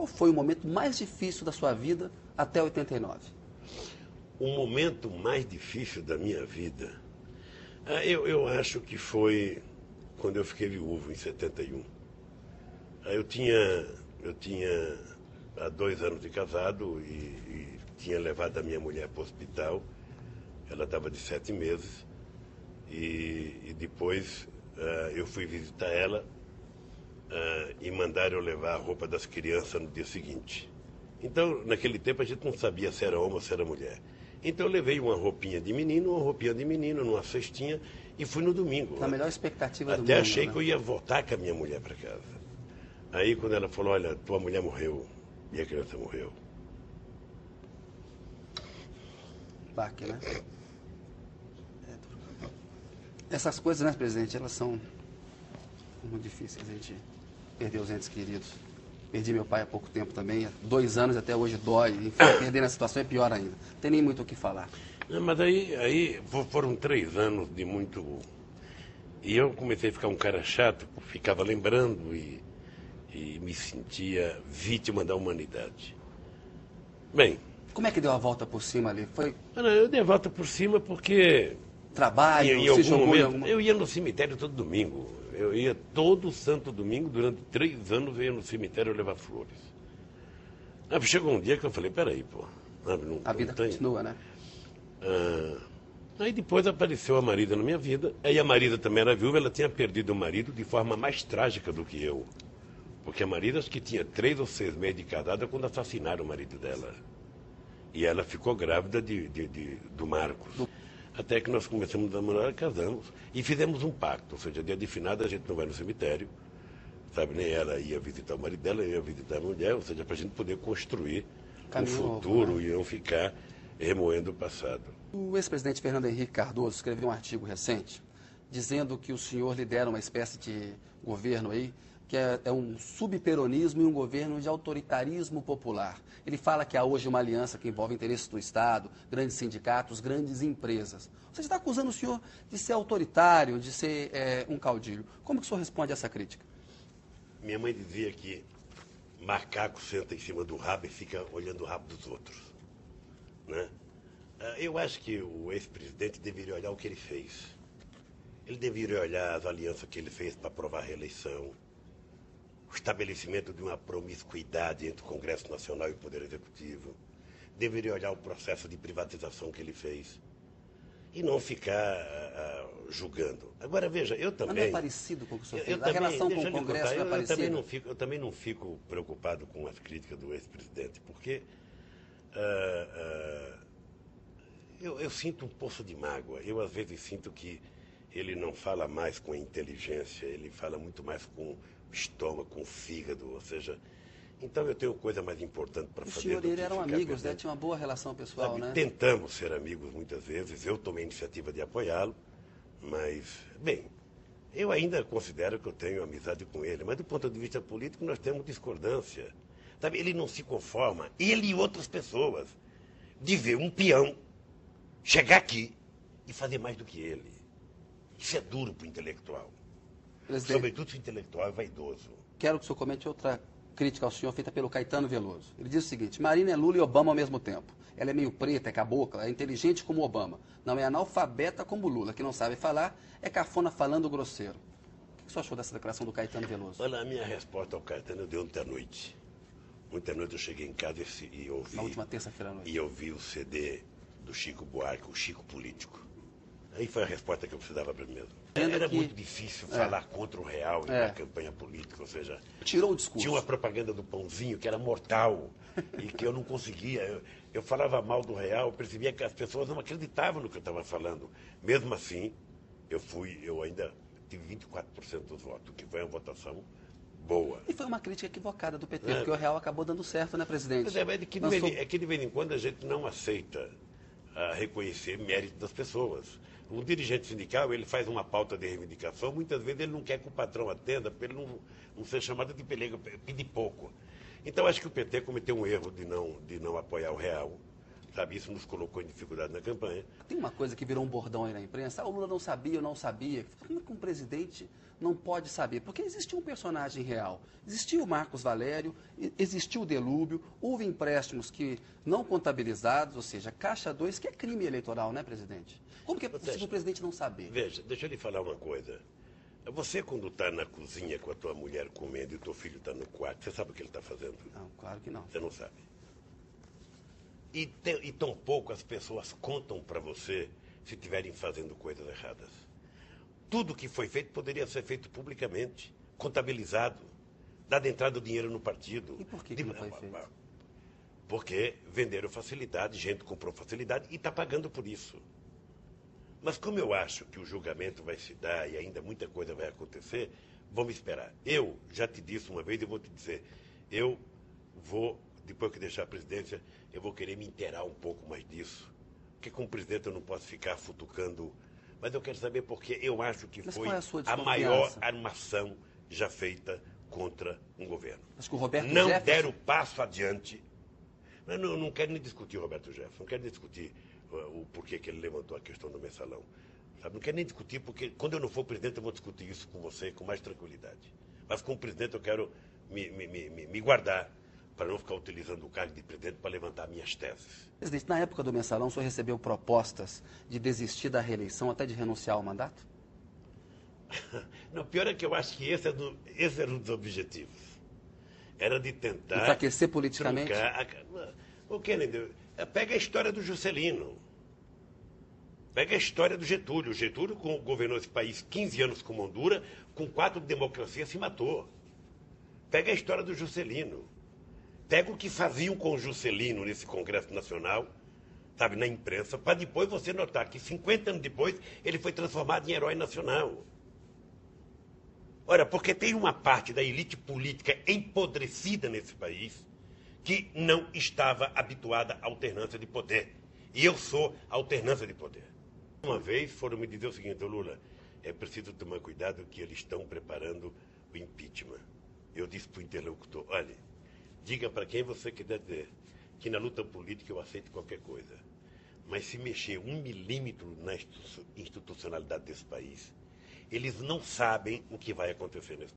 qual foi o momento mais difícil da sua vida até 89? O momento mais difícil da minha vida, eu acho que foi quando eu fiquei viúvo, em 71. Eu tinha há 2 anos de casado e tinha levado a minha mulher para o hospital. Ela estava de 7 meses e depois eu fui visitar ela e mandaram eu levar a roupa das crianças no dia seguinte. Então, naquele tempo, a gente não sabia se era homem ou se era mulher. Então, eu levei uma roupinha de menino, numa cestinha, e fui no domingo. Na melhor expectativa do mundo. Até achei né? que eu ia voltar com a minha mulher para casa. Aí, quando ela falou, olha, tua mulher morreu e a criança morreu. Baque, né? Essas coisas, né, presidente, elas são muito difíceis. A gente perder os entes queridos. Perdi meu pai há pouco tempo também, há 2 anos até hoje dói. Enfim, perder na situação é pior ainda. Não tem nem muito o que falar. Não, mas aí foram 3 anos de muito... E eu comecei a ficar um cara chato, ficava lembrando e me sentia vítima da humanidade. Bem... Como é que deu a volta por cima ali? Foi Eu dei a volta por cima porque... trabalho, em se algum jogou em momento, alguma... eu ia no cemitério todo domingo. Eu ia todo santo domingo, durante 3 anos eu ia no cemitério levar flores. Chegou um dia que eu falei, peraí, pô. A vida continua, né? Aí depois apareceu a Marida na minha vida. Aí a Marida também era viúva, ela tinha perdido o marido de forma mais trágica do que eu. Porque a Marida acho que tinha 3 ou 6 meses de casada quando assassinaram o marido dela. E ela ficou grávida do Marcos. Até que nós começamos a namorar, casamos e fizemos um pacto. Ou seja, dia de finado a gente não vai no cemitério, sabe? Nem ela ia visitar o marido dela, eu ia visitar a mulher, ou seja, para a gente poder construir um futuro e não ficar remoendo o passado. O ex-presidente Fernando Henrique Cardoso escreveu um artigo recente dizendo que o senhor lidera uma espécie de governo aí que é um subperonismo e um governo de autoritarismo popular. Ele fala que há hoje uma aliança que envolve interesses do Estado, grandes sindicatos, grandes empresas. Você está acusando o senhor de ser autoritário, de ser um caudilho. Como que o senhor responde a essa crítica? Minha mãe dizia que macaco senta em cima do rabo e fica olhando o rabo dos outros, né? Eu acho que o ex-presidente deveria olhar o que ele fez. Ele deveria olhar as alianças que ele fez para aprovar a reeleição, o estabelecimento de uma promiscuidade entre o Congresso Nacional e o Poder Executivo. Deveria olhar o processo de privatização que ele fez e não ficar julgando. Agora, veja, eu também... Mas não é parecido com o que o senhor fez? A relação com o Congresso não é parecida? Eu também não fico preocupado com as críticas do ex-presidente, porque eu sinto um poço de mágoa. Eu, às vezes, sinto que ele não fala mais com a inteligência, ele fala muito mais com o estômago, com o fígado, ou seja... Então eu tenho coisa mais importante para fazer. O senhor e ele eram amigos, né? Tinha uma boa relação pessoal, sabe, né? Tentamos ser amigos muitas vezes, eu tomei a iniciativa de apoiá-lo, mas, bem, eu ainda considero que eu tenho amizade com ele, mas do ponto de vista político nós temos discordância. Sabe, ele não se conforma, ele e outras pessoas, de ver um peão chegar aqui e fazer mais do que ele. Isso é duro para o intelectual. Presidente, Sobretudo se o intelectual é vaidoso. quero que o senhor comente outra crítica ao senhor feita pelo Caetano Veloso. Ele diz o seguinte: Marina é Lula e Obama ao mesmo tempo. Ela é meio preta, é cabocla, é inteligente como Obama. Não é analfabeta como Lula, que não sabe falar, é cafona falando grosseiro. O que o senhor achou dessa declaração do Caetano Veloso? Olha, a minha resposta ao Caetano eu dei ontem à noite. Ontem à noite eu cheguei em casa e ouvi... Na última terça-feira à noite. E ouvi o CD do Chico Buarque, o Chico Político. Aí foi a resposta que eu precisava para mim mesmo. Era muito difícil falar contra o real na campanha política, ou seja... Tirou o discurso. Tinha uma propaganda do pãozinho que era mortal e que eu não conseguia. Eu falava mal do real, eu percebia que as pessoas não acreditavam no que eu estava falando. Mesmo assim, eu ainda tive 24% dos votos, que foi uma votação boa. E foi uma crítica equivocada do PT, porque o real acabou dando certo, né, presidente? É que de vez em quando a gente não aceita reconhecer mérito das pessoas. O dirigente sindical, ele faz uma pauta de reivindicação, muitas vezes ele não quer que o patrão atenda, para ele não ser chamado de pelego, pedir pouco. Então, acho que o PT cometeu um erro de não apoiar o real, Sabe, isso nos colocou em dificuldade na campanha. Tem uma coisa que virou um bordão aí na imprensa, o Lula não sabia, eu não sabia. Como que um presidente não pode saber? Porque existiu um personagem real. Existiu o Marcos Valério, existiu o Delúbio, houve empréstimos que não contabilizados, ou seja, Caixa 2, que é crime eleitoral, né, presidente? Como que é possível o presidente não saber? Veja, deixa eu lhe falar uma coisa. Você, quando está na cozinha com a tua mulher comendo e o teu filho está no quarto, você sabe o que ele está fazendo? Não, claro que não. Você não sabe. E tão pouco as pessoas contam para você se estiverem fazendo coisas erradas. Tudo que foi feito poderia ser feito publicamente, contabilizado, dado entrada do dinheiro no partido. E por que não foi feito? Porque venderam facilidade, gente comprou facilidade e está pagando por isso. Mas como eu acho que o julgamento vai se dar e ainda muita coisa vai acontecer, vamos esperar. Eu já te disse uma vez e vou te dizer, eu vou, depois que deixar a presidência, eu vou querer me inteirar um pouco mais disso. Porque como presidente eu não posso ficar futucando, mas eu quero saber porque eu acho que foi a maior armação já feita contra um governo. Acho que o Roberto não Jefferson... deram passo adiante. Não quero nem discutir o Roberto Jefferson, não quero nem discutir o porquê que ele levantou a questão do mensalão. Sabe? Não quero nem discutir, porque quando eu não for presidente eu vou discutir isso com você com mais tranquilidade. Mas como presidente eu quero me guardar para não ficar utilizando o cargo de presidente para levantar minhas teses. Presidente, na época do mensalão o senhor recebeu propostas de desistir da reeleição, até de renunciar ao mandato? Não, pior é que eu acho que esse era um dos objetivos. Era de tentar... Enfraquecer politicamente? O Kennedy, pega a história do Juscelino. Pega a história do Getúlio. O Getúlio governou esse país 15 anos com Honduras, com 4 de democracia, se matou. Pega a história do Juscelino. Pega o que faziam com o Juscelino nesse Congresso Nacional, sabe, na imprensa, para depois você notar que 50 anos depois ele foi transformado em herói nacional. Ora, porque tem uma parte da elite política empodrecida nesse país que não estava habituada à alternância de poder. E eu sou a alternância de poder. Uma vez foram me dizer o seguinte, Lula, é preciso tomar cuidado que eles estão preparando o impeachment. Eu disse para o interlocutor, olha, diga para quem você quiser dizer que na luta política eu aceito qualquer coisa. Mas se mexer 1 milímetro na institucionalidade desse país, eles não sabem o que vai acontecer nesse